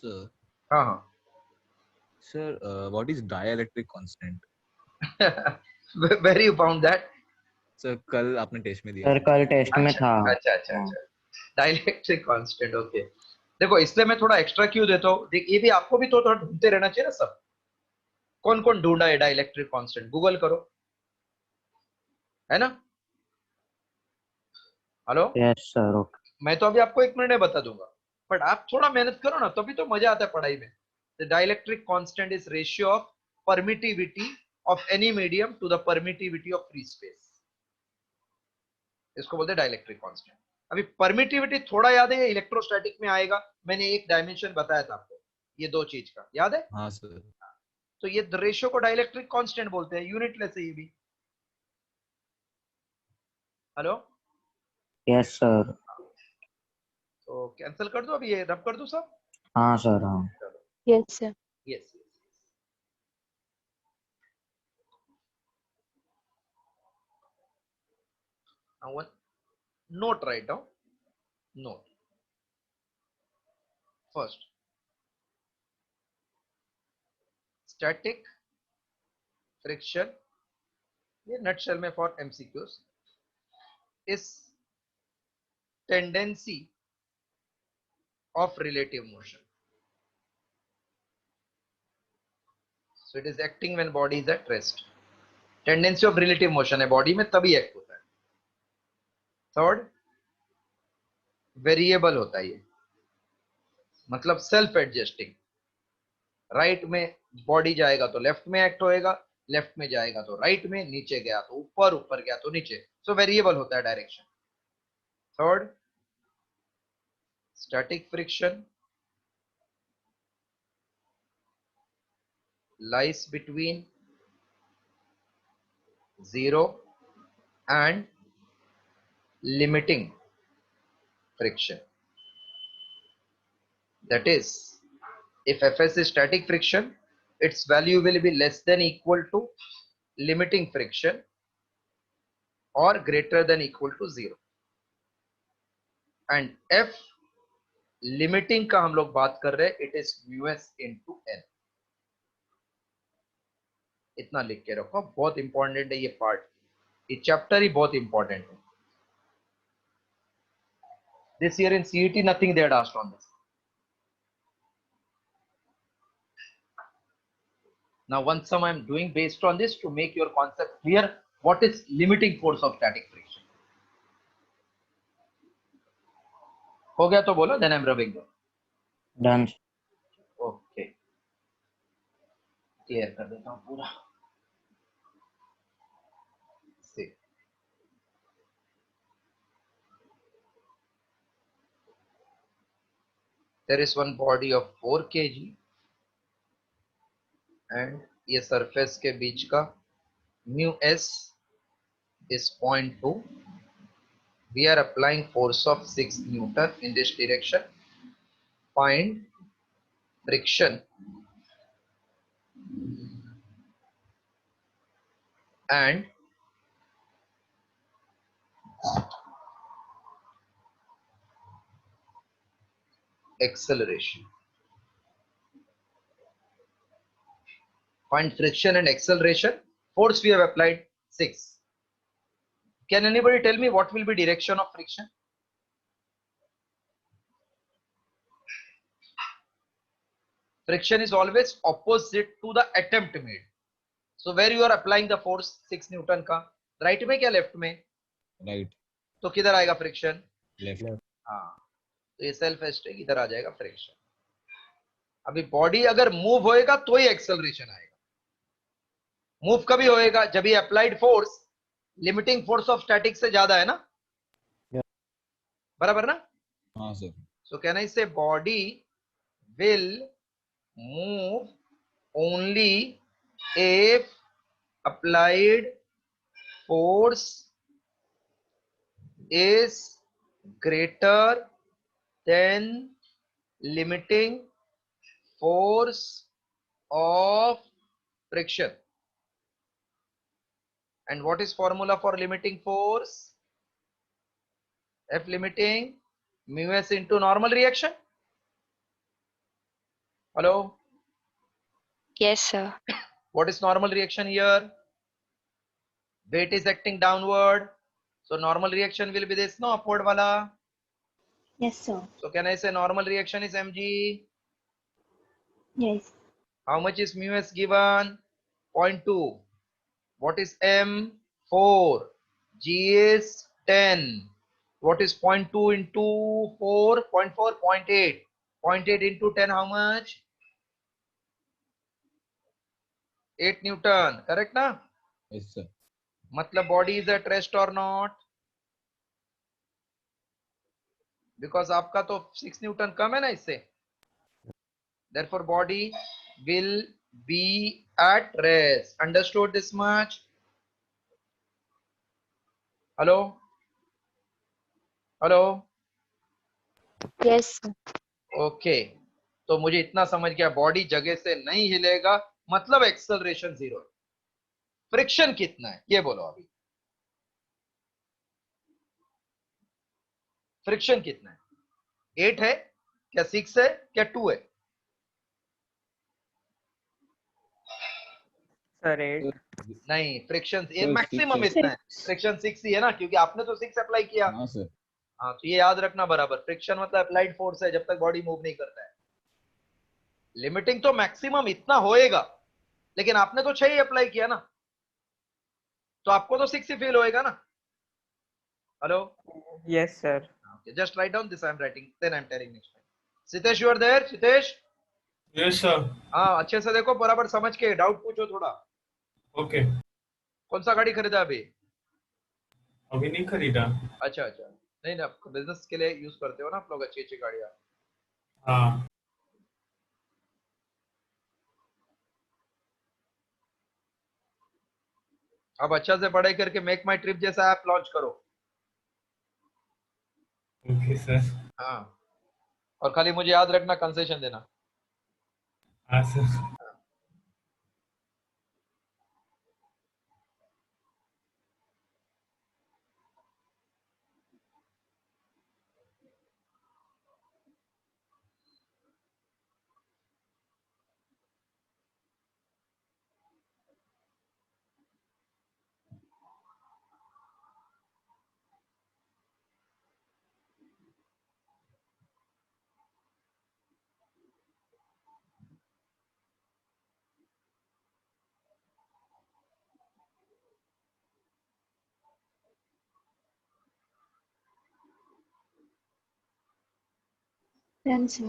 Sir, हाँ हाँ sir, what is dielectric constant? where you found that? Sir, कल आपने test में दिया sir था. कल test में अच्छा था. अच्छा अच्छा अच्छा डाइलेक्ट्रिक कांस्टेंट ओके देखो इसलिए मैं थोड़ा एक्स्ट्रा क्यों देता हूँ देख ये भी आपको भी तो थोड़ा ढूंढते रहना चाहिए ना सब कौन कौन ढूंढा है डाइलेक्ट्रिक कांस्टेंट गूगल करो है ना हेलो यस सर. ओके. मैं तो अभी आपको 1 मिनट में बता दूंगा बट आप थोड़ा मेहनत करो ना तभी तो मजा आता है पढ़ाई में the dielectric constant is ratio of permittivity of any medium to the permittivity of free space इसको बोलते हैं डाइलेक्ट्रिक कांस्टेंट अभी परमिटिविटी थोड़ा याद है इलेक्ट्रोस्टैटिक में आएगा मैंने एक डायमेंशन बताया था आपको ये 2 चीज का याद है हाँ सर. तो ये रेशियो को डाइलेक्ट्रिक कांस्टेंट बोलते हैं यूनिटलेस है ये भी हेलो यस सर. तो कैंसिल कर दो अभी ये रब कर दो सब हाँ सर. हाँ. Yes, sir. Yes now one note write down note first static friction ये nutshell में for MCQs is tendency of relative motion so it is acting when body is at rest tendency of relative motion है body में तभी act होता है third variable होता है ये मतलब सेल्फ एडजस्टिंग राइट में बॉडी जाएगा तो लेफ्ट में एक्ट होएगा लेफ्ट में जाएगा तो राइट में नीचे गया तो ऊपर ऊपर गया तो नीचे सो वेरिएबल होता है direction third static friction lies between 0 and limiting friction. That is, if Fs is static friction, its value will be less than equal to limiting friction or greater than equal to 0. And F limiting का हम लोग बात कर रहे हैं, it is μs into n. इतना लिख के रखो, बहुत इंपॉर्टेंट है ये पार्ट, ये चैप्टर ही बहुत इंपॉर्टेंट है. This year in CET nothing they had asked on this. Now one sum I am doing based on this to make your concept clear. What is limiting force of static friction? हो गया तो बोलो, then I am rubbing them. Done. Okay. Clear कर देता हूँ पूरा. See. There is one body of 4 kg and ये surface के बीच का mu s is 0.2. We are applying force of 6 Newton in this direction. Find friction and acceleration. Find friction and acceleration. Force we have applied 6. Can anybody tell me what will be direction of friction? Friction is always opposite to the attempt made. So where you are applying the force 6 Newton का, right में क्या left में? Right. तो किधर आएगा friction? Left. हाँ, तो ये सेल्फ एस्टेक इधर आ जाएगा फ्रिक्शन. अभी बॉडी अगर मूव होएगा तो ही एक्सेलरेशन आएगा. मूव कभी होएगा जब ये applied force limiting force of static से ज्यादा है ना. बराबर ना. हाँ सर. सो कैन आई से body will move only if applied force is greater than limiting force of friction. And what is formula for limiting force? F limiting mu s into normal reaction. Hello? Yes, sir. What is normal reaction here? Weight is acting downward. So normal reaction will be this, no, upward wala. Yes, sir. So can I say normal reaction is mg? Yes. How much is mu s given? 0.2. What is m? 4. G is 10. What is 0.2 into 4? 0.4, 0.8. 0.8 into 10, how much? 8 Newton. Correct na? Yes, sir. Matlab body is at rest or not? Because आपका तो 6 Newton कम है ना इससे. Therefore body will be at rest. Understood this much? Hello? Hello? Yes, sir. Okay तो मुझे इतना समझ गया, बॉडी जगह से नहीं हिलेगा मतलब एक्सेलरेशन 0 है. फ्रिक्शन कितना है ये बोलो अभी. फ्रिक्शन कितना है? 8 है क्या 6 है क्या 2 है? सर 8 नहीं, फ्रिक्शन ये Sir, मैक्सिमम 6 इतना है. फ्रिक्शन 6 ही है ना, क्योंकि आपने तो 6 अप्लाई किया. हाँ सर. हाँ तो ये याद रखना बराबर. फ्रिक्शन मतलब अप्लाइड फोर्स है जब तक बॉडी मूव नहीं करता है. लिमिटिंग तो मैक्सिमम इतना होएगा, लेकिन आपने तो 6 ही अप्लाई किया ना, तो आपको तो 6 ही फील होएगा ना. Hello? Yes sir. Okay, just write down this. I am writing. Then I am telling next time. Sitesh, you are there? Sitesh? Yes sir. हाँ अच्छे से देखो, बराबर समझ के डाउट पूछो थोड़ा. ओके. कौन सा गाड़ी खरीदा अभी? अभी नहीं खरीदा. अच्छा अच्छा, नहीं ना, बिजनेस के लिए यूज करते हो ना आप लोग अच्छी अच्छी गाड़ियाँ. हाँ. अब अच्छा से पढ़ाई करके मेक माई ट्रिप जैसा ऐप लॉन्च करो. Okay sir. हाँ और खाली मुझे याद रखना, कंसेशन देना. हाँ sir. Done, sir.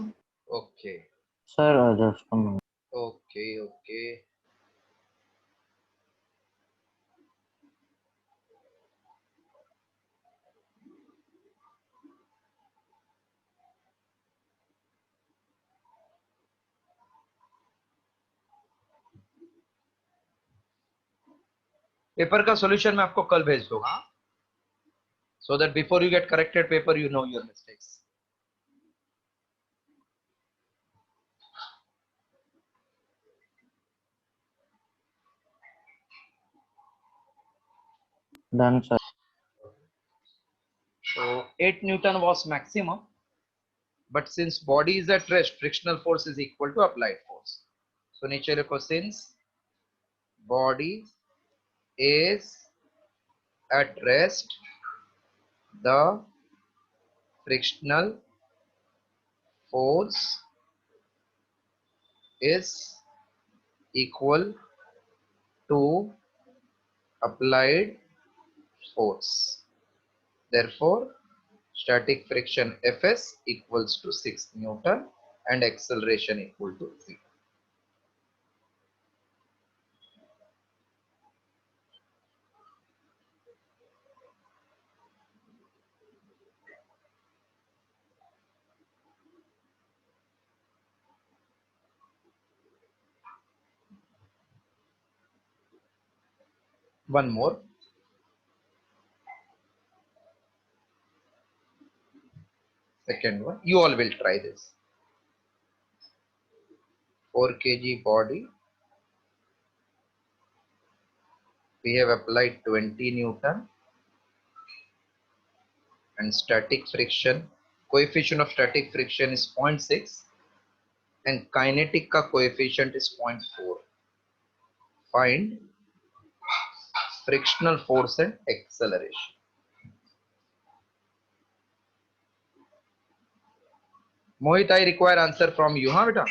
Okay Sir, just a minute. Okay okay. Paper का सॉल्यूशन मैं आपको कल भेज दूंगा, so that before you get corrected paper you know your mistakes. Done, sir. So 8 Newton was maximum, but since body is at rest, frictional force is equal to applied force. So नीचे लिखो, since body is at rest, the frictional force is equal to applied force. Therefore, static friction Fs equals to 6 Newton and acceleration equal to 3. One more. second one. You all will try this. 4 kg body. We have applied 20 Newton and static friction. Coefficient of static friction is 0.6 and kinetic ka coefficient is 0.4. Find frictional force and acceleration. Mohit, I require answer from you, huh, beta?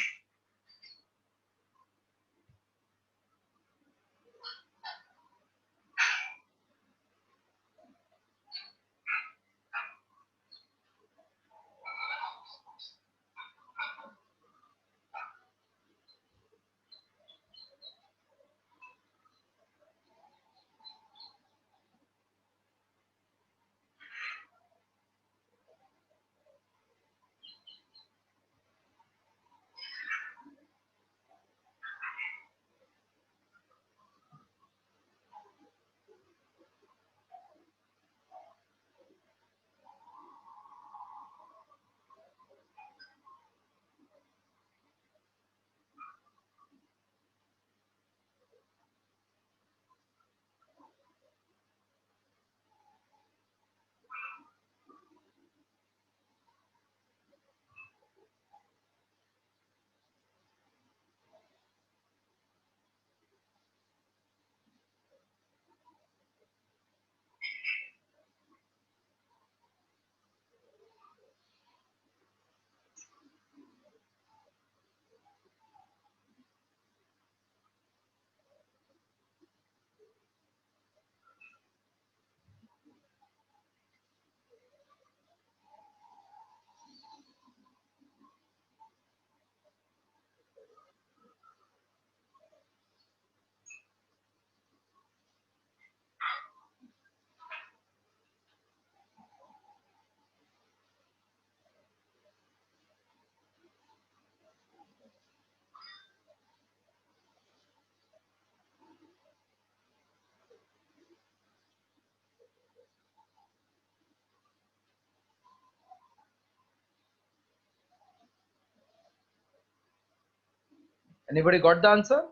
Anybody got the answer?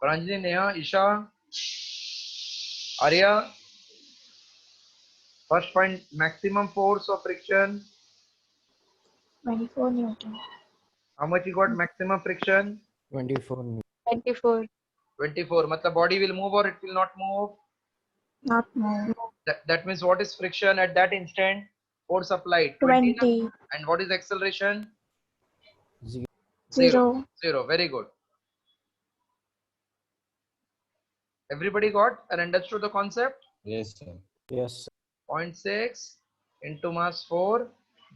Pranjali, Neha, Isha, Arya. First find maximum force of friction. 24 Newton. How much you got maximum friction? 24. 24. 24. Matlab body will move or it will not move. Not more. That means what is friction at that instant? Force applied. 20. 20. And what is acceleration? 0. 0. Very good. Everybody got and understood the concept? Yes, sir. Yes. 0.6 into mass 4.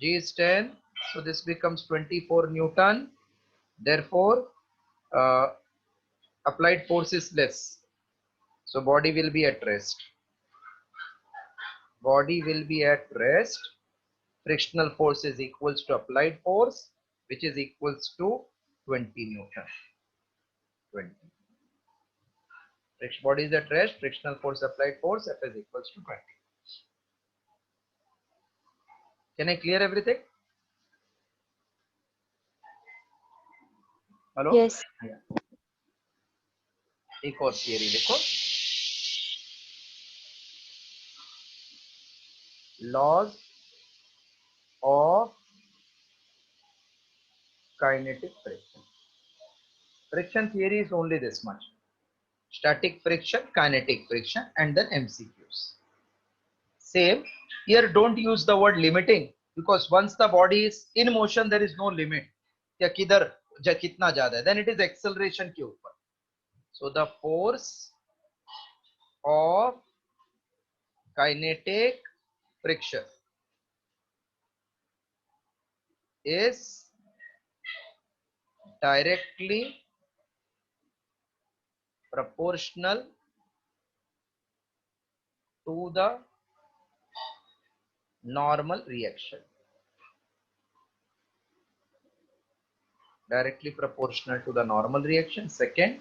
G is 10. So this becomes 24 Newton. Therefore, applied force is less. So body will be at rest. Body will be at rest. Frictional force is equals to applied force, which is equals to 20 Newton. 20. Body is at rest. Frictional force applied force F is equals to 20. Can I clear everything? Hello? Yes. Yeah. एक और theory देखो. Laws of kinetic friction. Friction theory is only this much. Static friction, kinetic friction, and then MCQs. Same. Here don't use the word limiting because once the body is in motion, there is no limit. क्या किधर कितना ज्यादा है? Then it is acceleration के ऊपर. So the force of kinetic friction is directly proportional to the normal reaction. Directly proportional to the normal reaction. Second,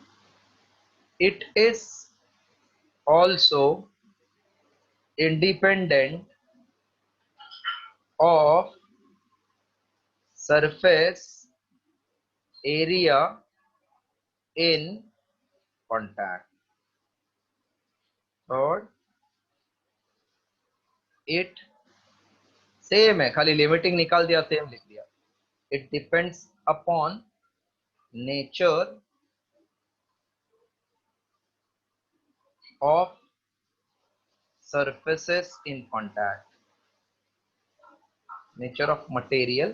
it is also independent of surface area in contact. Third, it same है, खाली limiting निकाल दिया, same लिख दिया. It depends upon nature of surfaces in contact. Nature of material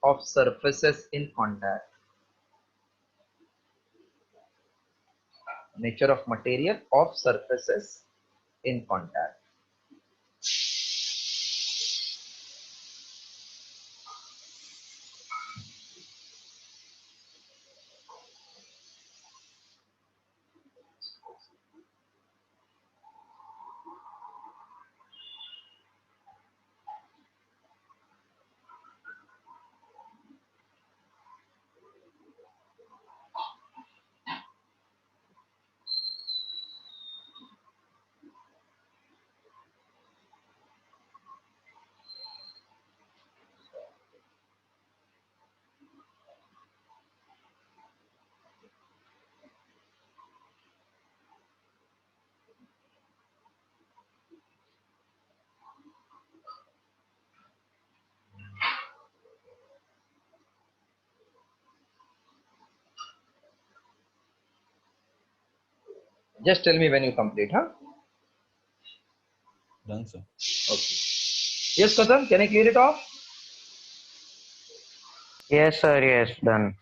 of surfaces in contact. Nature of material of surfaces in contact. Just tell me when you complete, huh? Done, sir. Okay. Yes, Katam, can I clear it off? Yes, sir. Yes, done.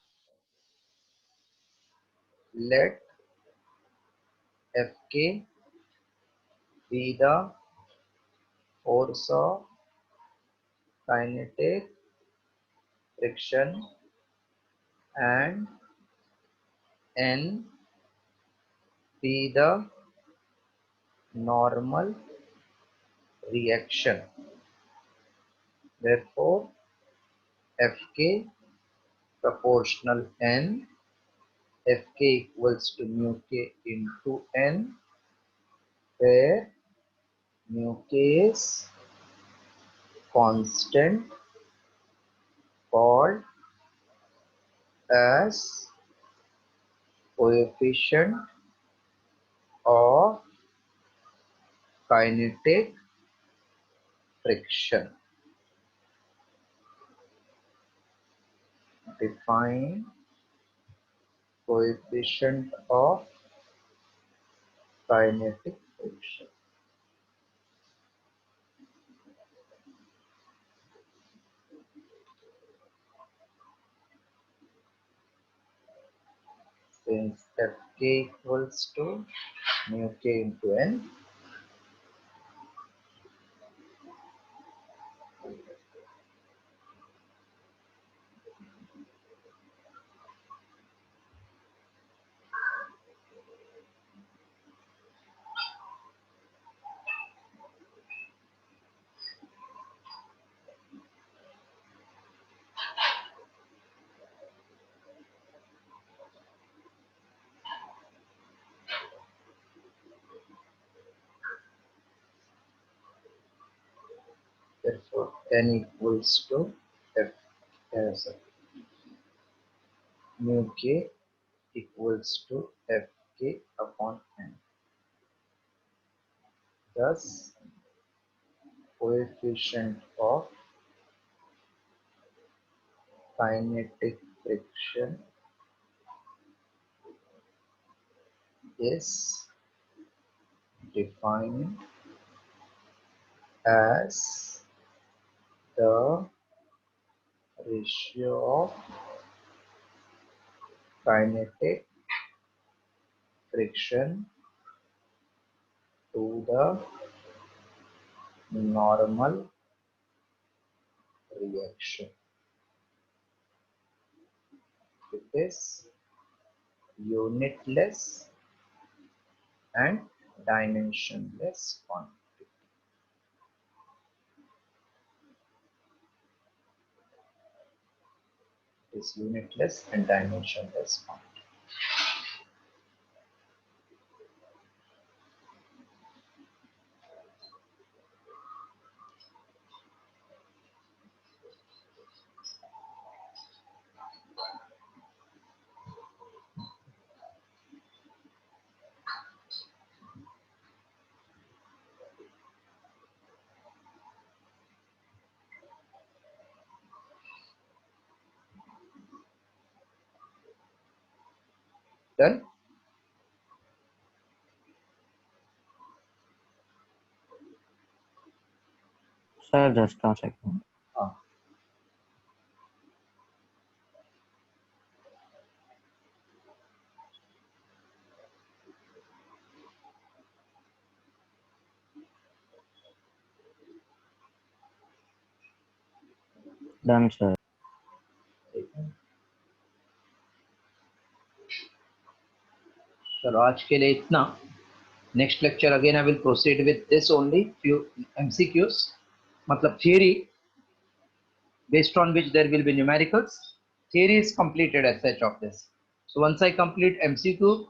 Let Fk be the force of kinetic friction and N be the normal reaction. Therefore, Fk proportional N, Fk equals to mu k into N, where mu k is constant called as coefficient of kinetic friction. Define coefficient of kinetic friction. Since Fk equals to mu k into N, therefore N equals to F as mu k equals to Fk upon N. Thus, coefficient of kinetic friction is defined as the ratio of kinetic friction to the normal reaction. It is unitless and dimensionless quantity. It is unitless and dimensionless quantity. Done? Sir, just a second. Ah. Done, sir. चलो आज के लिए इतना. Next lecture again I will proceed with this only, few MCQs, मतलब theory based on which there will be numericals. Theory is completed as such of this. So once I complete MCQ,